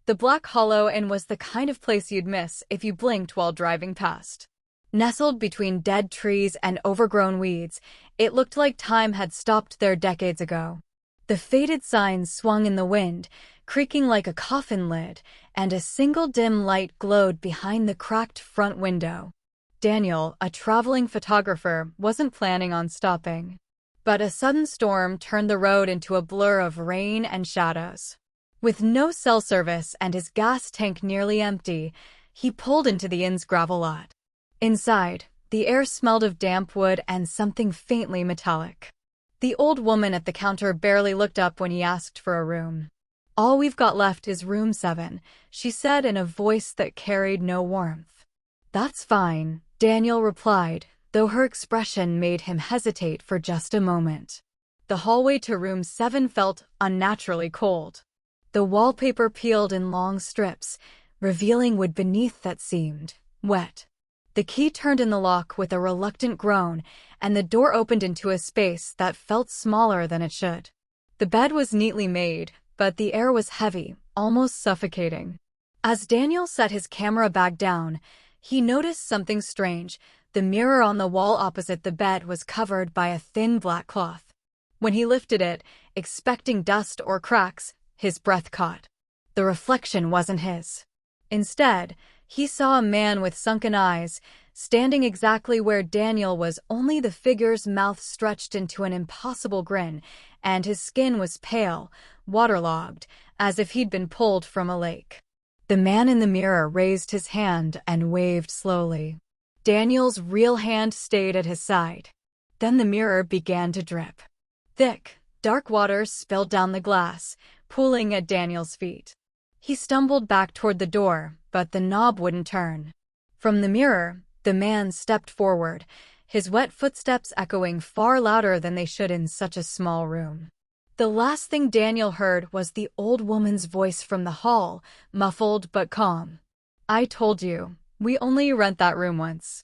The Black Hollow Inn was the kind of place you'd miss if you blinked while driving past. Nestled between dead trees and overgrown weeds, it looked like time had stopped there decades ago. The faded signs swung in the wind, creaking like a coffin lid, and a single dim light glowed behind the cracked front window. Daniel, a traveling photographer, wasn't planning on stopping. But a sudden storm turned the road into a blur of rain and shadows. With no cell service and his gas tank nearly empty, he pulled into the inn's gravel lot. Inside, the air smelled of damp wood and something faintly metallic. The old woman at the counter barely looked up when he asked for a room. "All we've got left is room 7, she said in a voice that carried no warmth. "That's fine," Daniel replied, though her expression made him hesitate for just a moment. The hallway to room 7 felt unnaturally cold. The wallpaper peeled in long strips, revealing wood beneath that seemed wet. The key turned in the lock with a reluctant groan, and the door opened into a space that felt smaller than it should. The bed was neatly made, but the air was heavy, almost suffocating. As Daniel set his camera bag down, he noticed something strange. The mirror on the wall opposite the bed was covered by a thin black cloth. When he lifted it, expecting dust or cracks, his breath caught. The reflection wasn't his. Instead, he saw a man with sunken eyes, standing exactly where Daniel was, only the figure's mouth stretched into an impossible grin, and his skin was pale, waterlogged, as if he'd been pulled from a lake. The man in the mirror raised his hand and waved slowly. Daniel's real hand stayed at his side. Then the mirror began to drip. Thick, dark water spilled down the glass, pooling at Daniel's feet. He stumbled back toward the door, but the knob wouldn't turn. From the mirror, the man stepped forward, his wet footsteps echoing far louder than they should in such a small room. The last thing Daniel heard was the old woman's voice from the hall, muffled but calm. "I told you, we only rent that room once."